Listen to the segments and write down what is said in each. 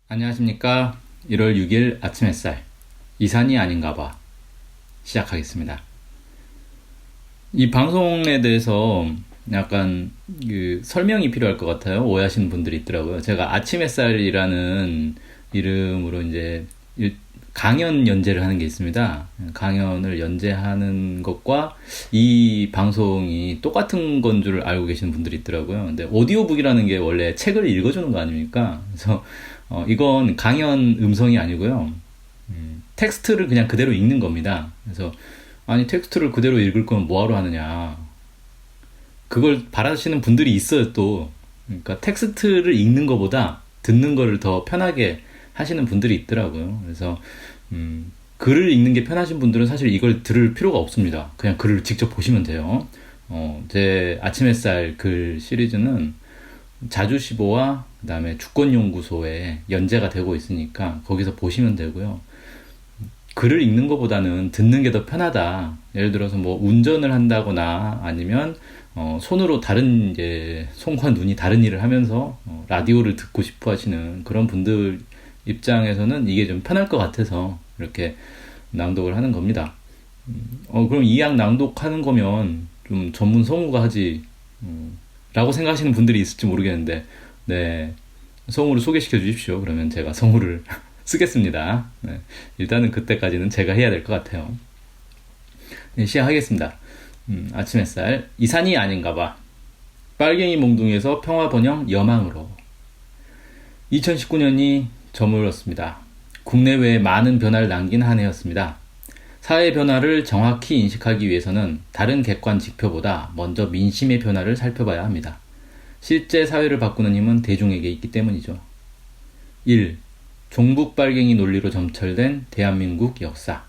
안녕하십니까. 1월 6일 아침 햇살 이산이 아닌가봐 시작하겠습니다. 이 방송에 대해서 약간 설명이 필요할 것 같아요. 오해하시는 분들이 있더라고요. 제가 아침 햇살이라는 이름으로 이제 강연 연재를 하는 게 있습니다. 강연을 연재하는 것과 이 방송이 똑같은 건 줄 알고 계시는 분들이 있더라고요. 근데 오디오북이라는 게 원래 책을 읽어주는 거 아닙니까? 그래서 이건 강연 음성이 아니고요. 텍스트를 그냥 그대로 읽는 겁니다. 그래서 아니 텍스트를 그대로 읽을 거면 뭐하러 하느냐. 그걸 바라시는 분들이 있어요 또. 그러니까 텍스트를 읽는 것보다 듣는 거를 더 편하게 하시는 분들이 있더라고요. 그래서 글을 읽는 게 편하신 분들은 사실 이걸 들을 필요가 없습니다. 그냥 글을 직접 보시면 돼요. 제 아침 햇살 글 시리즈는 자주시보와 그 다음에 주권연구소에 연재가 되고 있으니까 거기서 보시면 되고요. 글을 읽는 것보다는 듣는 게 더 편하다. 예를 들어서 뭐 운전을 한다거나 아니면 손으로 다른 손과 눈이 다른 일을 하면서 라디오를 듣고 싶어 하시는 그런 분들 입장에서는 이게 좀 편할 것 같아서 이렇게 낭독을 하는 겁니다. 그럼 이 양 낭독하는 거면 좀 전문 성우가 하지 라고 생각하시는 분들이 있을지 모르겠는데, 네, 성우를 소개시켜 주십시오. 그러면 제가 성우를 쓰겠습니다. 네, 일단은 그때까지는 제가 해야 될 것 같아요. 네, 시작하겠습니다. 아침 햇살 이산이 아닌가봐. 빨갱이 몽둥이에서 평화번영 여망으로. 2019년이 저물었습니다. 국내외에 많은 변화를 남긴 한 해였습니다. 사회 변화를 정확히 인식하기 위해서는 다른 객관 지표보다 먼저 민심의 변화를 살펴봐야 합니다. 실제 사회를 바꾸는 힘은 대중에게 있기 때문이죠. 1. 종북 빨갱이 논리로 점철된 대한민국 역사.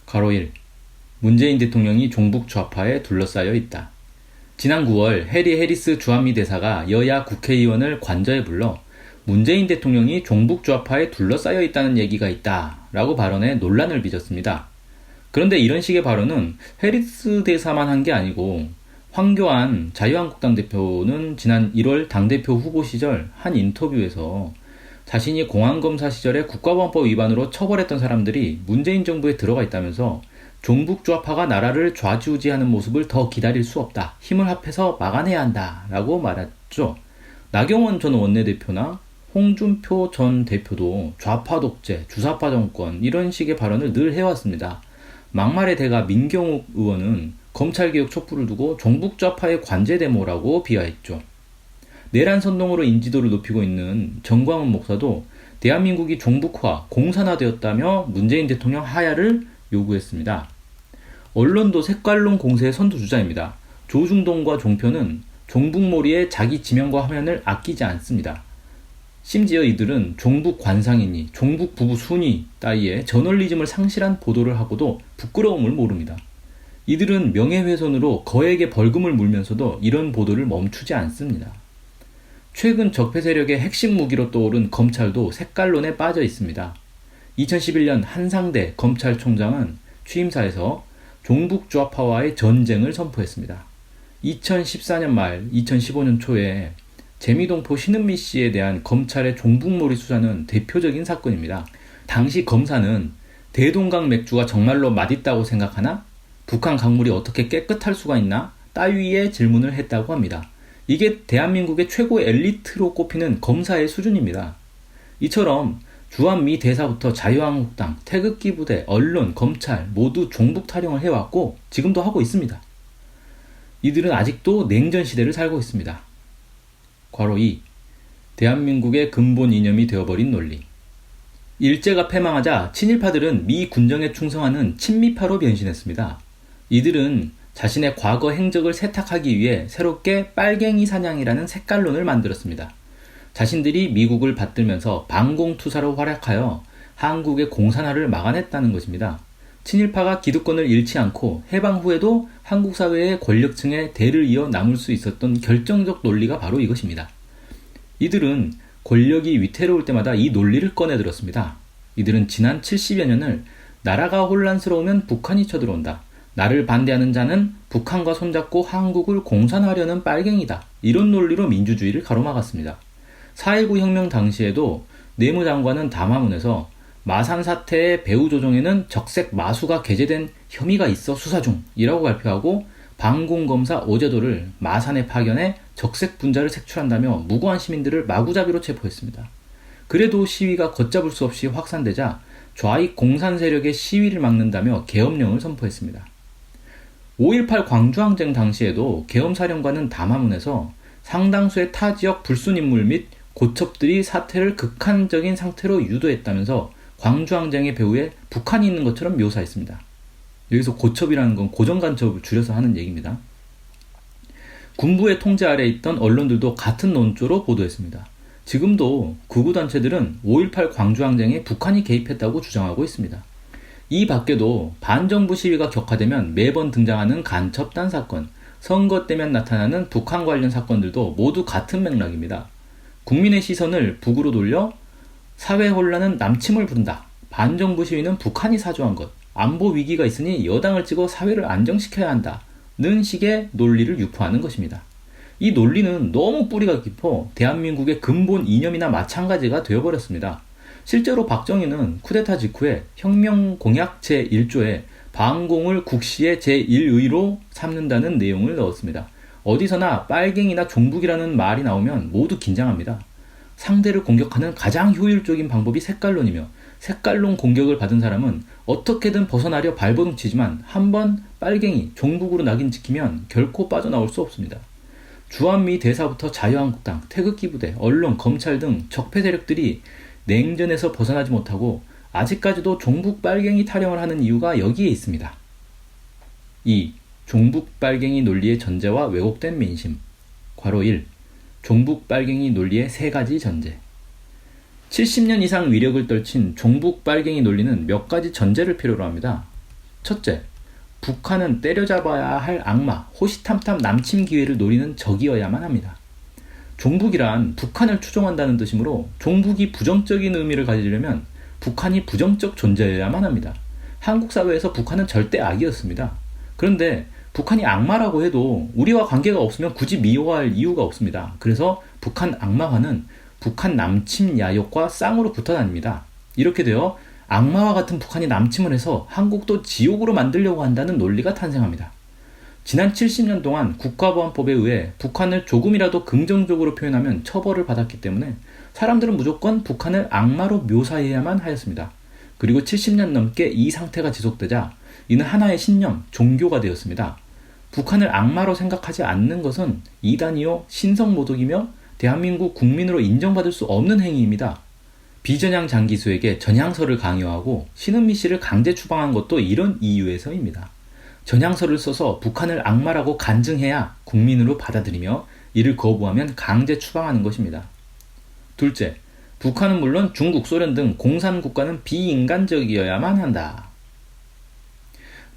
괄호 1. 문재인 대통령이 종북 좌파에 둘러싸여 있다. 지난 9월 해리 해리스 주한미 대사가 여야 국회의원을 관저에 불러 문재인 대통령이 종북 좌파에 둘러싸여 있다는 얘기가 있다 라고 발언해 논란을 빚었습니다. 그런데 이런 식의 발언은 해리스 대사만 한 게 아니고 황교안 자유한국당 대표는 지난 1월 당대표 후보 시절 한 인터뷰에서 자신이 공안검사 시절에 국가보안법 위반으로 처벌했던 사람들이 문재인 정부에 들어가 있다면서 종북 좌파가 나라를 좌지우지하는 모습을 더 기다릴 수 없다. 힘을 합해서 막아내야 한다. 라고 말했죠. 나경원 전 원내대표나 홍준표 전 대표도 좌파 독재, 주사파 정권 이런 식의 발언을 늘 해왔습니다. 막말의 대가 민경욱 의원은 검찰개혁 촛불을 두고 종북 좌파의 관제데모라고 비하했죠. 내란 선동으로 인지도를 높이고 있는 정광훈 목사도 대한민국이 종북화, 공산화되었다며 문재인 대통령 하야를 요구했습니다. 언론도 색깔론 공세의 선두주자입니다. 조중동과 종편은 종북몰이에 자기 지명과 화면을 아끼지 않습니다. 심지어 이들은 종북 관상이니 종북 부부 순위 따위에 저널리즘을 상실한 보도를 하고도 부끄러움을 모릅니다. 이들은 명예훼손으로 거액의 벌금을 물면서도 이런 보도를 멈추지 않습니다. 최근 적폐 세력의 핵심 무기로 떠오른 검찰도 색깔론에 빠져 있습니다. 2011년 한상대 검찰총장은 취임사에서 종북 좌파와의 전쟁을 선포했습니다. 2014년 말 2015년 초에 재미동포 신은미 씨에 대한 검찰의 종북몰이 수사는 대표적인 사건입니다. 당시 검사는 대동강 맥주가 정말로 맛있다고 생각하나? 북한 강물이 어떻게 깨끗할 수가 있나? 따위의 질문을 했다고 합니다. 이게 대한민국의 최고 엘리트로 꼽히는 검사의 수준입니다. 이처럼 주한미 대사부터 자유한국당, 태극기 부대, 언론, 검찰 모두 종북 타령을 해왔고 지금도 하고 있습니다. 이들은 아직도 냉전 시대를 살고 있습니다. 괄호 2. 대한민국의 근본 이념이 되어버린 논리. 일제가 패망하자 친일파들은 미 군정에 충성하는 친미파로 변신했습니다. 이들은 자신의 과거 행적을 세탁하기 위해 새롭게 빨갱이 사냥이라는 색깔론을 만들었습니다. 자신들이 미국을 받들면서 반공투사로 활약하여 한국의 공산화를 막아냈다는 것입니다. 친일파가 기득권을 잃지 않고 해방 후에도 한국 사회의 권력층에 대를 이어 남을 수 있었던 결정적 논리가 바로 이것입니다. 이들은 권력이 위태로울 때마다 이 논리를 꺼내들었습니다. 이들은 지난 70여 년을 나라가 혼란스러우면 북한이 쳐들어온다. 나를 반대하는 자는 북한과 손잡고 한국을 공산화하려는 빨갱이다. 이런 논리로 민주주의를 가로막았습니다. 4.19 혁명 당시에도 내무장관은 담화문에서 마산 사태의 배후 조종에는 적색 마수가 게재된 혐의가 있어 수사 중이라고 발표하고 방공검사 오제도를 마산에 파견해 적색 분자를 색출한다며 무고한 시민들을 마구잡이로 체포했습니다. 그래도 시위가 걷잡을 수 없이 확산되자 좌익 공산 세력의 시위를 막는다며 계엄령을 선포했습니다. 5.18 광주항쟁 당시에도 계엄사령관은 담화문에서 상당수의 타 지역 불순인물 및 고첩들이 사태를 극한적인 상태로 유도했다면서 광주항쟁의 배후에 북한이 있는 것처럼 묘사했습니다. 여기서 고첩이라는 건 고정간첩을 줄여서 하는 얘기입니다. 군부의 통제 아래에 있던 언론들도 같은 논조로 보도했습니다. 지금도 극우단체들은 5.18 광주항쟁에 북한이 개입했다고 주장하고 있습니다. 이 밖에도 반정부 시위가 격화되면 매번 등장하는 간첩단 사건, 선거 때면 나타나는 북한 관련 사건들도 모두 같은 맥락입니다. 국민의 시선을 북으로 돌려 사회 혼란은 남침을 부른다. 반정부 시위는 북한이 사주한 것. 안보 위기가 있으니 여당을 찍어 사회를 안정시켜야 한다는 식의 논리를 유포하는 것입니다. 이 논리는 너무 뿌리가 깊어 대한민국의 근본 이념이나 마찬가지가 되어버렸습니다. 실제로 박정희는 쿠데타 직후에 혁명 공약 제1조에 반공을 국시의 제1의로 삼는다는 내용을 넣었습니다. 어디서나 빨갱이나 종북이라는 말이 나오면 모두 긴장합니다. 상대를 공격하는 가장 효율적인 방법이 색깔론이며 색깔론 공격을 받은 사람은 어떻게든 벗어나려 발버둥 치지만 한번 빨갱이, 종북으로 낙인 찍히면 결코 빠져나올 수 없습니다. 주한미 대사부터 자유한국당, 태극기 부대, 언론, 검찰 등 적폐 세력들이 냉전에서 벗어나지 못하고 아직까지도 종북 빨갱이 타령을 하는 이유가 여기에 있습니다. 2. 종북 빨갱이 논리의 전제와 왜곡된 민심. 괄호 1. 종북 빨갱이 논리의 3가지 전제. 70년 이상 위력을 떨친 종북 빨갱이 논리는 몇 가지 전제를 필요로 합니다. 첫째, 북한은 때려잡아야 할 악마, 호시탐탐 남침 기회를 노리는 적이어야만 합니다. 종북이란 북한을 추종한다는 뜻이므로 종북이 부정적인 의미를 가지려면 북한이 부정적 존재여야만 합니다. 한국 사회에서 북한은 절대 악이었습니다. 그런데 북한이 악마라고 해도 우리와 관계가 없으면 굳이 미워할 이유가 없습니다. 그래서 북한 악마화는 북한 남침 야욕과 쌍으로 붙어 다닙니다. 이렇게 되어 악마와 같은 북한이 남침을 해서 한국도 지옥으로 만들려고 한다는 논리가 탄생합니다. 지난 70년 동안 국가보안법에 의해 북한을 조금이라도 긍정적으로 표현하면 처벌을 받았기 때문에 사람들은 무조건 북한을 악마로 묘사해야만 하였습니다. 그리고 70년 넘게 이 상태가 지속되자 이는 하나의 신념, 종교가 되었습니다. 북한을 악마로 생각하지 않는 것은 이단이요 신성모독이며 대한민국 국민으로 인정받을 수 없는 행위입니다. 비전향 장기수에게 전향서를 강요하고 신은미 씨를 강제 추방한 것도 이런 이유에서입니다. 전향서를 써서 북한을 악마라고 간증해야 국민으로 받아들이며 이를 거부하면 강제 추방하는 것입니다. 둘째, 북한은 물론 중국, 소련 등 공산국가는 비인간적이어야만 한다.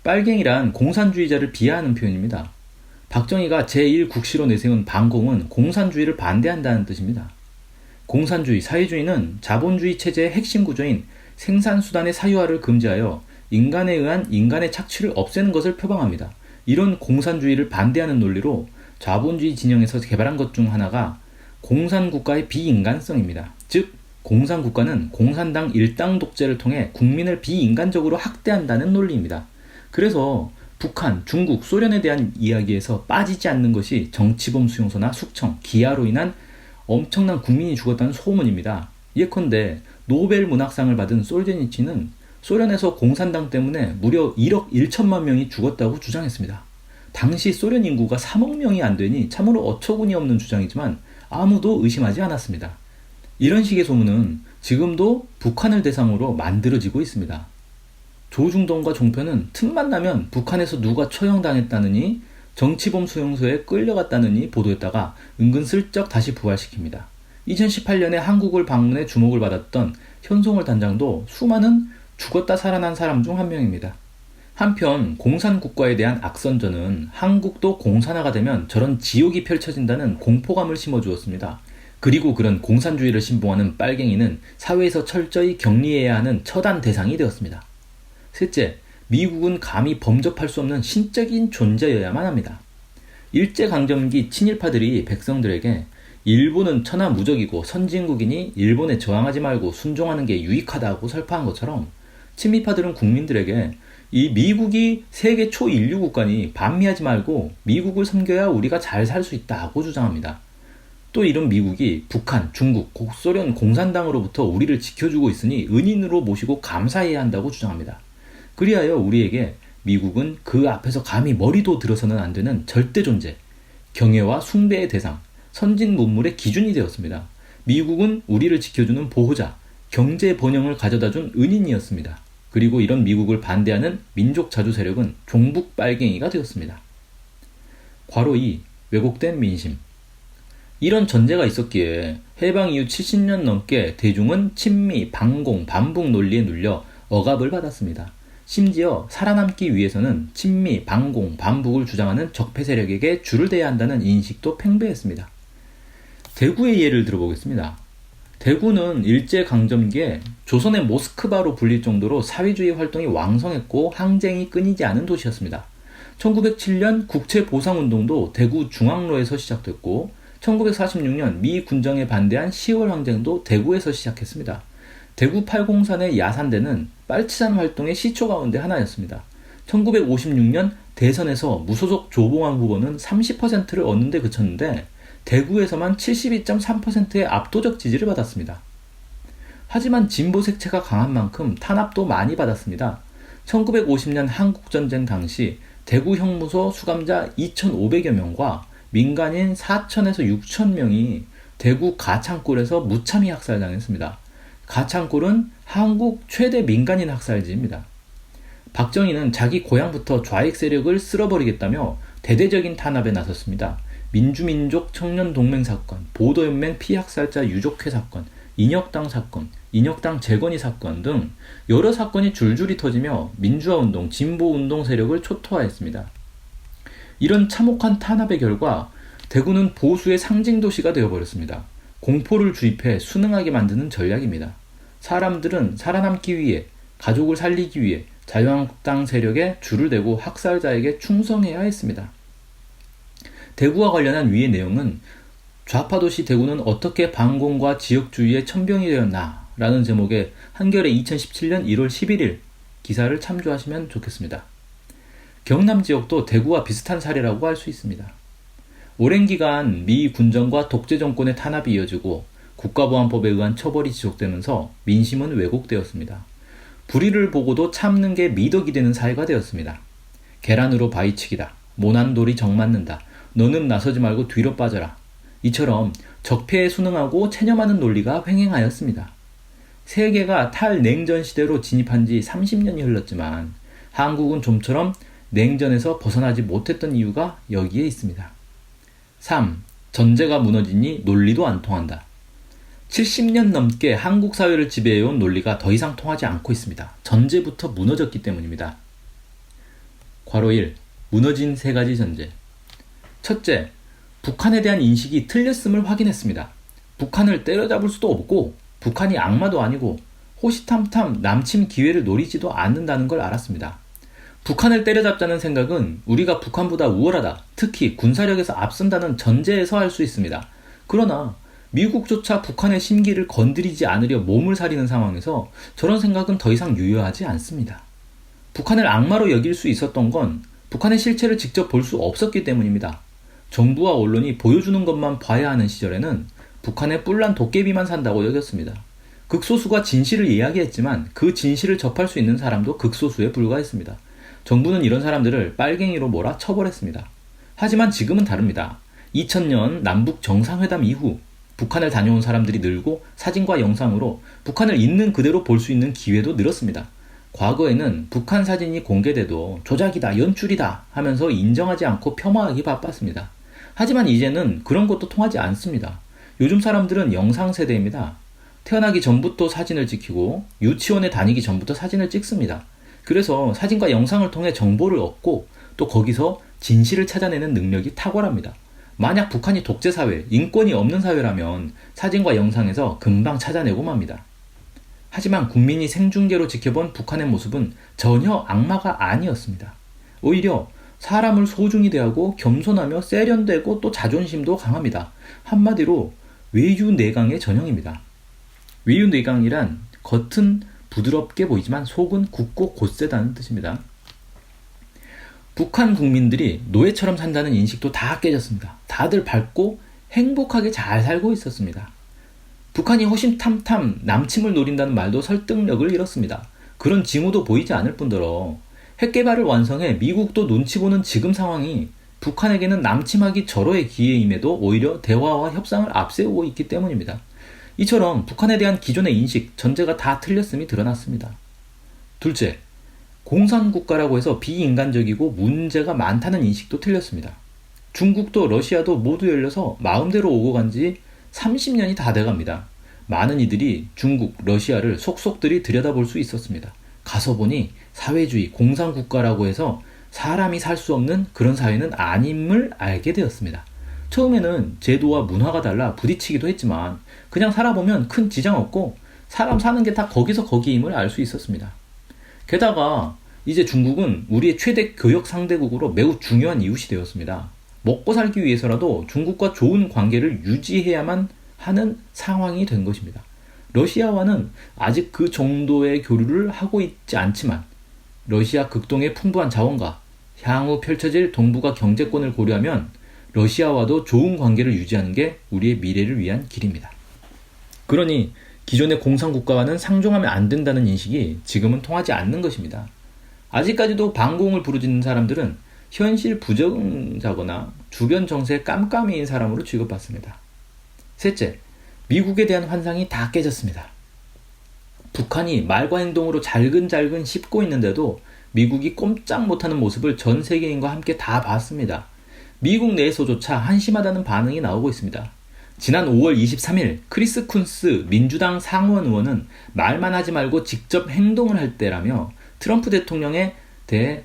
빨갱이란 공산주의자를 비하하는 표현입니다. 박정희가 제1국시로 내세운 반공은 공산주의를 반대한다는 뜻입니다. 공산주의, 사회주의는 자본주의 체제의 핵심 구조인 생산수단의 사유화를 금지하여 인간에 의한 인간의 착취를 없애는 것을 표방합니다. 이런 공산주의를 반대하는 논리로 자본주의 진영에서 개발한 것 중 하나가 공산국가의 비인간성입니다. 즉, 공산국가는 공산당 일당 독재를 통해 국민을 비인간적으로 학대한다는 논리입니다. 그래서 북한, 중국, 소련에 대한 이야기에서 빠지지 않는 것이 정치범 수용소나 숙청, 기아로 인한 엄청난 국민이 죽었다는 소문입니다. 예컨대 노벨 문학상을 받은 솔제니치는 소련에서 공산당 때문에 무려 1억 1천만 명이 죽었다고 주장했습니다. 당시 소련 인구가 3억 명이 안 되니 참으로 어처구니 없는 주장이지만 아무도 의심하지 않았습니다. 이런 식의 소문은 지금도 북한을 대상으로 만들어지고 있습니다. 조중동과 종편은 틈만 나면 북한에서 누가 처형당했다느니 정치범 수용소에 끌려갔다느니 보도했다가 은근슬쩍 다시 부활시킵니다. 2018년에 한국을 방문해 주목을 받았던 현송월 단장도 수많은 죽었다 살아난 사람 중 한 명입니다. 한편 공산국가에 대한 악선전은 한국도 공산화가 되면 저런 지옥이 펼쳐진다는 공포감을 심어주었습니다. 그리고 그런 공산주의를 신봉하는 빨갱이는 사회에서 철저히 격리해야 하는 처단 대상이 되었습니다. 셋째, 미국은 감히 범접할 수 없는 신적인 존재여야만 합니다. 일제강점기 친일파들이 백성들에게 일본은 천하무적이고 선진국이니 일본에 저항하지 말고 순종하는 게 유익하다고 설파한 것처럼 친미파들은 국민들에게 이 미국이 세계 초인류 국가니 반미하지 말고 미국을 섬겨야 우리가 잘 살 수 있다고 주장합니다. 또 이런 미국이 북한, 중국, 소련 공산당으로부터 우리를 지켜주고 있으니 은인으로 모시고 감사해야 한다고 주장합니다. 그리하여 우리에게 미국은 그 앞에서 감히 머리도 들어서는 안 되는 절대 존재, 경애와 숭배의 대상, 선진 문물의 기준이 되었습니다. 미국은 우리를 지켜주는 보호자, 경제 번영을 가져다준 은인이었습니다. 그리고 이런 미국을 반대하는 민족 자주 세력은 종북 빨갱이가 되었습니다. 괄호 2. 왜곡된 민심. 이런 전제가 있었기에 해방 이후 70년 넘게 대중은 친미, 반공, 반북 논리에 눌려 억압을 받았습니다. 심지어 살아남기 위해서는 친미, 반공, 반북을 주장하는 적폐 세력에게 줄을 대야 한다는 인식도 팽배했습니다. 대구의 예를 들어보겠습니다. 대구는 일제강점기에 조선의 모스크바로 불릴 정도로 사회주의 활동이 왕성했고 항쟁이 끊이지 않은 도시였습니다. 1907년 국채보상운동도 대구 중앙로에서 시작됐고 1946년 미 군정에 반대한 10월 항쟁도 대구에서 시작했습니다. 대구 팔공산의 야산대는 빨치산 활동의 시초 가운데 하나였습니다. 1956년 대선에서 무소속 조봉암 후보는 30%를 얻는 데 그쳤는데 대구에서만 72.3%의 압도적 지지를 받았습니다. 하지만 진보 색채가 강한 만큼 탄압도 많이 받았습니다. 1950년 한국전쟁 당시 대구 형무소 수감자 2,500여 명과 민간인 4,000에서 6,000명이 대구 가창골에서 무참히 학살당했습니다. 가창골은 한국 최대 민간인 학살지입니다. 박정희는 자기 고향부터 좌익 세력을 쓸어버리겠다며 대대적인 탄압에 나섰습니다. 민주민족 청년동맹 사건, 보도연맹 피학살자 유족회 사건, 인혁당 사건, 인혁당 재건이 사건 등 여러 사건이 줄줄이 터지며 민주화운동, 진보운동 세력을 초토화했습니다. 이런 참혹한 탄압의 결과 대구는 보수의 상징도시가 되어버렸습니다. 공포를 주입해 순응하게 만드는 전략입니다. 사람들은 살아남기 위해, 가족을 살리기 위해 자유한국당 세력에 줄을 대고 학살자에게 충성해야 했습니다. 대구와 관련한 위의 내용은 좌파도시 대구는 어떻게 반공과 지역주의의 천병이 되었나 라는 제목의 한겨레 2017년 1월 11일 기사를 참조하시면 좋겠습니다. 경남 지역도 대구와 비슷한 사례라고 할 수 있습니다. 오랜 기간 미 군정과 독재 정권의 탄압이 이어지고 국가보안법에 의한 처벌이 지속되면서 민심은 왜곡되었습니다. 불의를 보고도 참는 게 미덕이 되는 사회가 되었습니다. 계란으로 바위치기다. 모난돌이 정맞는다. 너는 나서지 말고 뒤로 빠져라. 이처럼 적폐에 순응하고 체념하는 논리가 횡행하였습니다. 세계가 탈냉전 시대로 진입한 지 30년이 흘렀지만 한국은 좀처럼 냉전에서 벗어나지 못했던 이유가 여기에 있습니다. 3. 전제가 무너지니 논리도 안 통한다. 70년 넘게 한국 사회를 지배해온 논리가 더 이상 통하지 않고 있습니다. 전제부터 무너졌기 때문입니다. 괄호 1. 무너진 세 가지 전제. 첫째, 북한에 대한 인식이 틀렸음을 확인했습니다. 북한을 때려잡을 수도 없고 북한이 악마도 아니고 호시탐탐 남침 기회를 노리지도 않는다는 걸 알았습니다. 북한을 때려잡자는 생각은 우리가 북한보다 우월하다, 특히 군사력에서 앞선다는 전제에서 할 수 있습니다. 그러나 미국조차 북한의 심기를 건드리지 않으려 몸을 사리는 상황에서 저런 생각은 더 이상 유효하지 않습니다. 북한을 악마로 여길 수 있었던 건 북한의 실체를 직접 볼 수 없었기 때문입니다. 정부와 언론이 보여주는 것만 봐야 하는 시절에는 북한에 뿔난 도깨비만 산다고 여겼습니다. 극소수가 진실을 이야기했지만 그 진실을 접할 수 있는 사람도 극소수에 불과했습니다. 정부는 이런 사람들을 빨갱이로 몰아 처벌했습니다. 하지만 지금은 다릅니다. 2000년 남북 정상회담 이후 북한을 다녀온 사람들이 늘고 사진과 영상으로 북한을 있는 그대로 볼 수 있는 기회도 늘었습니다. 과거에는 북한 사진이 공개돼도 조작이다, 연출이다 하면서 인정하지 않고 폄하하기 바빴습니다. 하지만 이제는 그런 것도 통하지 않습니다. 요즘 사람들은 영상 세대입니다. 태어나기 전부터 사진을 찍히고 유치원에 다니기 전부터 사진을 찍습니다. 그래서 사진과 영상을 통해 정보를 얻고 또 거기서 진실을 찾아내는 능력이 탁월합니다. 만약 북한이 독재사회, 인권이 없는 사회라면 사진과 영상에서 금방 찾아내고 맙니다. 하지만 국민이 생중계로 지켜본 북한의 모습은 전혀 악마가 아니었습니다. 오히려 사람을 소중히 대하고 겸손하며 세련되고 또 자존심도 강합니다. 한마디로 외유내강의 전형입니다. 외유내강이란 겉은 부드럽게 보이지만 속은 굳고 곧세다는 뜻입니다. 북한 국민들이 노예처럼 산다는 인식도 다 깨졌습니다. 다들 밝고 행복하게 잘 살고 있었습니다. 북한이 허심탄탄 남침을 노린다는 말도 설득력을 잃었습니다. 그런 징후도 보이지 않을 뿐더러 핵개발을 완성해 미국도 눈치 보는 지금 상황이 북한에게는 남침하기 절호의 기회임에도 오히려 대화와 협상을 앞세우고 있기 때문입니다. 이처럼 북한에 대한 기존의 인식, 전제가 다 틀렸음이 드러났습니다. 둘째, 공산국가라고 해서 비인간적이고 문제가 많다는 인식도 틀렸습니다. 중국도 러시아도 모두 열려서 마음대로 오고 간 지 30년이 다 돼갑니다. 많은 이들이 중국, 러시아를 속속들이 들여다볼 수 있었습니다. 가서 보니 사회주의, 공산국가라고 해서 사람이 살 수 없는 그런 사회는 아님을 알게 되었습니다. 처음에는 제도와 문화가 달라 부딪히기도 했지만 그냥 살아보면 큰 지장 없고 사람 사는 게 다 거기서 거기임을 알 수 있었습니다. 게다가 이제 중국은 우리의 최대 교역 상대국으로 매우 중요한 이웃이 되었습니다. 먹고 살기 위해서라도 중국과 좋은 관계를 유지해야만 하는 상황이 된 것입니다. 러시아와는 아직 그 정도의 교류를 하고 있지 않지만 러시아 극동의 풍부한 자원과 향후 펼쳐질 동북아 경제권을 고려하면 러시아와도 좋은 관계를 유지하는 게 우리의 미래를 위한 길입니다. 그러니 기존의 공산국가와는 상종하면 안 된다는 인식이 지금은 통하지 않는 것입니다. 아직까지도 반공을 부르짖는 사람들은 현실 부정자거나 주변 정세에 깜깜이인 사람으로 취급받습니다. 셋째, 미국에 대한 환상이 다 깨졌습니다. 북한이 말과 행동으로 잘근잘근 씹고 있는데도 미국이 꼼짝 못하는 모습을 전 세계인과 함께 다 봤습니다. 미국 내에서조차 한심하다는 반응이 나오고 있습니다. 지난 5월 23일 크리스 쿤스 민주당 상원 의원은 말만 하지 말고 직접 행동을 할 때라며 트럼프 대통령에 대해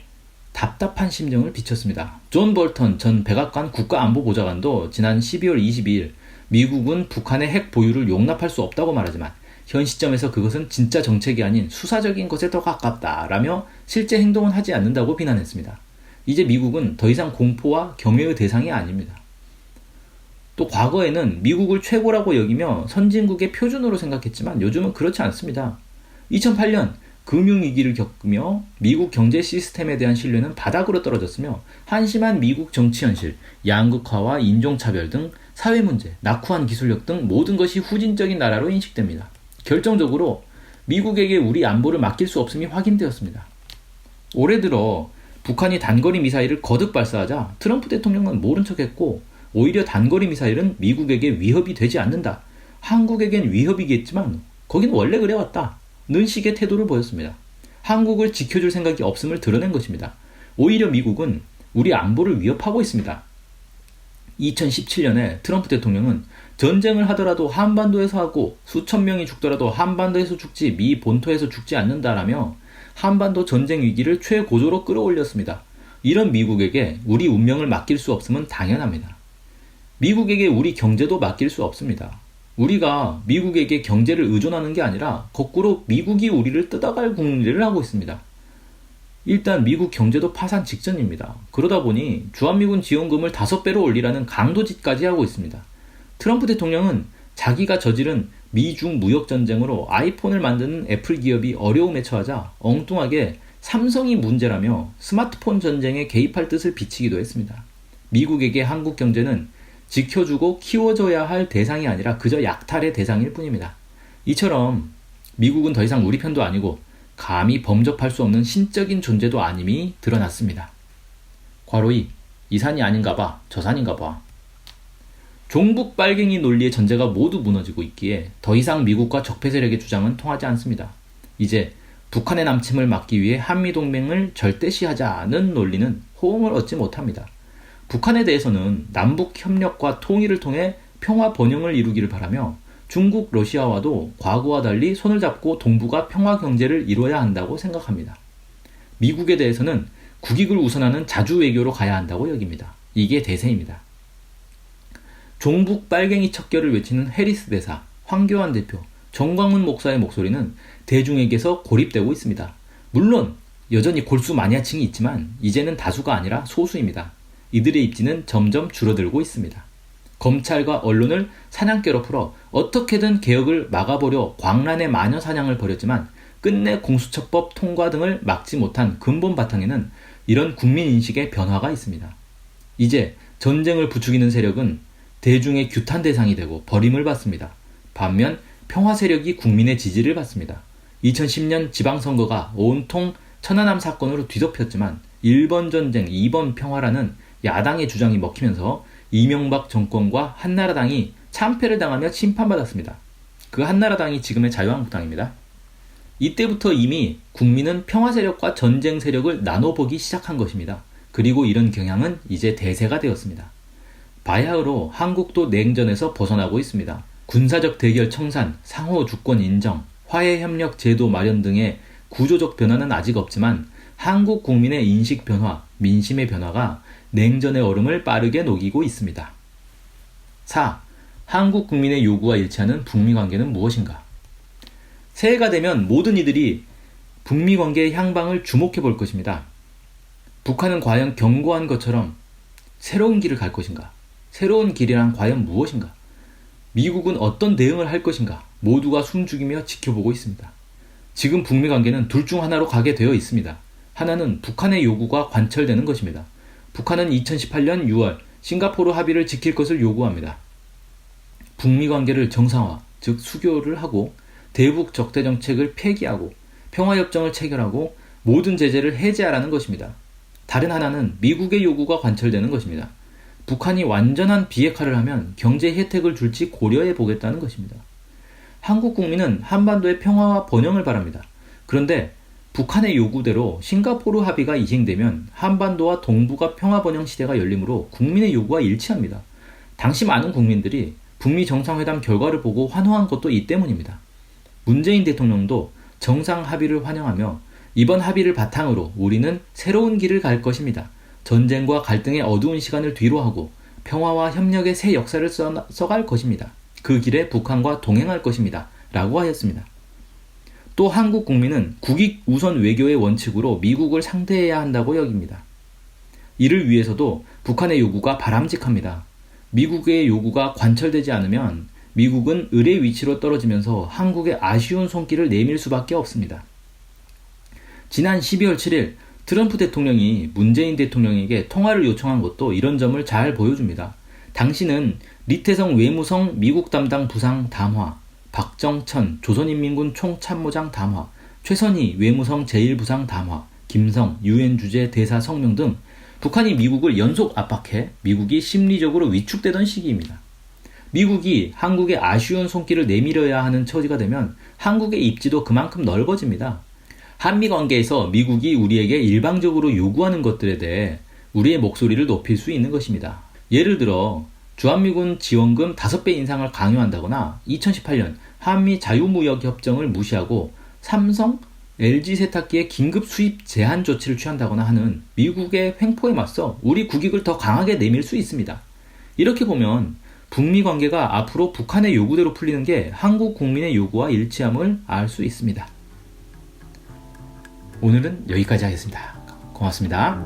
답답한 심정을 비쳤습니다. 존 볼턴 전 백악관 국가안보보좌관도 지난 12월 22일 미국은 북한의 핵 보유를 용납할 수 없다고 말하지만 현 시점에서 그것은 진짜 정책이 아닌 수사적인 것에 더 가깝다라며 실제 행동은 하지 않는다고 비난했습니다. 이제 미국은 더 이상 공포와 경외의 대상이 아닙니다. 또 과거에는 미국을 최고라고 여기며 선진국의 표준으로 생각했지만 요즘은 그렇지 않습니다. 2008년 금융위기를 겪으며 미국 경제 시스템에 대한 신뢰는 바닥으로 떨어졌으며 한심한 미국 정치 현실, 양극화와 인종차별 등 사회 문제, 낙후한 기술력 등 모든 것이 후진적인 나라로 인식됩니다. 결정적으로 미국에게 우리 안보를 맡길 수 없음이 확인되었습니다. 올해 들어 북한이 단거리 미사일을 거듭 발사하자 트럼프 대통령은 모른 척했고 오히려 단거리 미사일은 미국에게 위협이 되지 않는다. 한국에겐 위협이겠지만 거기는 원래 그래왔다. 는 식의 태도를 보였습니다. 한국을 지켜줄 생각이 없음을 드러낸 것입니다. 오히려 미국은 우리 안보를 위협하고 있습니다. 2017년에 트럼프 대통령은 전쟁을 하더라도 한반도에서 하고 수천 명이 죽더라도 한반도에서 죽지 미 본토에서 죽지 않는다라며 한반도 전쟁 위기를 최고조로 끌어올렸습니다. 이런 미국에게 우리 운명을 맡길 수 없음은 당연합니다. 미국에게 우리 경제도 맡길 수 없습니다. 우리가 미국에게 경제를 의존하는 게 아니라 거꾸로 미국이 우리를 뜯어갈 궁리를 하고 있습니다. 일단 미국 경제도 파산 직전입니다. 그러다 보니 주한미군 지원금을 5배로 올리라는 강도짓까지 하고 있습니다. 트럼프 대통령은 자기가 저지른 미중 무역전쟁으로 아이폰을 만드는 애플 기업이 어려움에 처하자 엉뚱하게 삼성이 문제라며 스마트폰 전쟁에 개입할 뜻을 비치기도 했습니다. 미국에게 한국 경제는 지켜주고 키워줘야 할 대상이 아니라 그저 약탈의 대상일 뿐입니다. 이처럼 미국은 더 이상 우리 편도 아니고 감히 범접할 수 없는 신적인 존재도 아님이 드러났습니다. 괄호 2. 이 산이 아닌가 봐. 저 산인가 봐. 종북 빨갱이 논리의 전제가 모두 무너지고 있기에 더 이상 미국과 적폐 세력의 주장은 통하지 않습니다. 이제 북한의 남침을 막기 위해 한미동맹을 절대시하자는 논리는 호응을 얻지 못합니다. 북한에 대해서는 남북 협력과 통일을 통해 평화 번영을 이루기를 바라며 중국, 러시아와도 과거와 달리 손을 잡고 동북아 평화 경제를 이뤄야 한다고 생각합니다. 미국에 대해서는 국익을 우선하는 자주 외교로 가야 한다고 여깁니다. 이게 대세입니다. 종북 빨갱이 척결을 외치는 해리스 대사, 황교안 대표, 정광훈 목사의 목소리는 대중에게서 고립되고 있습니다. 물론 여전히 골수 마니아층이 있지만 이제는 다수가 아니라 소수입니다. 이들의 입지는 점점 줄어들고 있습니다. 검찰과 언론을 사냥개로 풀어 어떻게든 개혁을 막아보려 광란의 마녀 사냥을 벌였지만 끝내 공수처법 통과 등을 막지 못한 근본 바탕에는 이런 국민인식의 변화가 있습니다. 이제 전쟁을 부추기는 세력은 대중의 규탄 대상이 되고 버림을 받습니다. 반면 평화 세력이 국민의 지지를 받습니다. 2010년 지방선거가 온통 천안함 사건으로 뒤덮였지만 1번 전쟁, 2번 평화라는 야당의 주장이 먹히면서 이명박 정권과 한나라당이 참패를 당하며 심판받았습니다. 그 한나라당이 지금의 자유한국당입니다. 이때부터 이미 국민은 평화 세력과 전쟁 세력을 나눠보기 시작한 것입니다. 그리고 이런 경향은 이제 대세가 되었습니다. 바야흐로 한국도 냉전에서 벗어나고 있습니다. 군사적 대결 청산, 상호 주권 인정, 화해협력 제도 마련 등의 구조적 변화는 아직 없지만 한국 국민의 인식 변화, 민심의 변화가 냉전의 얼음을 빠르게 녹이고 있습니다. 4. 한국 국민의 요구와 일치하는 북미 관계는 무엇인가? 새해가 되면 모든 이들이 북미 관계의 향방을 주목해 볼 것입니다. 북한은 과연 경고한 것처럼 새로운 길을 갈 것인가? 새로운 길이란 과연 무엇인가? 미국은 어떤 대응을 할 것인가? 모두가 숨죽이며 지켜보고 있습니다. 지금 북미 관계는 둘 중 하나로 가게 되어 있습니다. 하나는 북한의 요구가 관철되는 것입니다. 북한은 2018년 6월 싱가포르 합의를 지킬 것을 요구합니다. 북미 관계를 정상화, 즉 수교를 하고 대북 적대 정책을 폐기하고 평화협정을 체결하고 모든 제재를 해제하라는 것입니다. 다른 하나는 미국의 요구가 관철되는 것입니다. 북한이 완전한 비핵화를 하면 경제 혜택을 줄지 고려해 보겠다는 것입니다. 한국 국민은 한반도의 평화와 번영을 바랍니다. 그런데 북한의 요구대로 싱가포르 합의가 이행되면 한반도와 동북아 평화번영 시대가 열리므로 국민의 요구와 일치합니다. 당시 많은 국민들이 북미 정상회담 결과를 보고 환호한 것도 이 때문입니다. 문재인 대통령도 정상 합의를 환영하며 이번 합의를 바탕으로 우리는 새로운 길을 갈 것입니다. 전쟁과 갈등의 어두운 시간을 뒤로하고 평화와 협력의 새 역사를 써갈 것입니다. 그 길에 북한과 동행할 것입니다. 라고 하였습니다. 또 한국 국민은 국익 우선 외교의 원칙으로 미국을 상대해야 한다고 여깁니다. 이를 위해서도 북한의 요구가 바람직합니다. 미국의 요구가 관철되지 않으면 미국은 을의 위치로 떨어지면서 한국의 아쉬운 손길을 내밀 수밖에 없습니다. 지난 12월 7일 트럼프 대통령이 문재인 대통령에게 통화를 요청한 것도 이런 점을 잘 보여줍니다. 당시는 리태성 외무성 미국 담당 부상 담화, 박정천 조선인민군 총참모장 담화, 최선희 외무성 제1부상 담화, 김성 유엔 주재 대사 성명 등 북한이 미국을 연속 압박해 미국이 심리적으로 위축되던 시기입니다. 미국이 한국의 아쉬운 손길을 내밀어야 하는 처지가 되면 한국의 입지도 그만큼 넓어집니다. 한미 관계에서 미국이 우리에게 일방적으로 요구하는 것들에 대해 우리의 목소리를 높일 수 있는 것입니다. 예를 들어 주한미군 지원금 5배 인상을 강요한다거나 2018년 한미 자유무역협정을 무시하고 삼성, LG 세탁기의 긴급 수입 제한 조치를 취한다거나 하는 미국의 횡포에 맞서 우리 국익을 더 강하게 내밀 수 있습니다. 이렇게 보면 북미 관계가 앞으로 북한의 요구대로 풀리는 게 한국 국민의 요구와 일치함을 알 수 있습니다. 오늘은 여기까지 하겠습니다. 고맙습니다.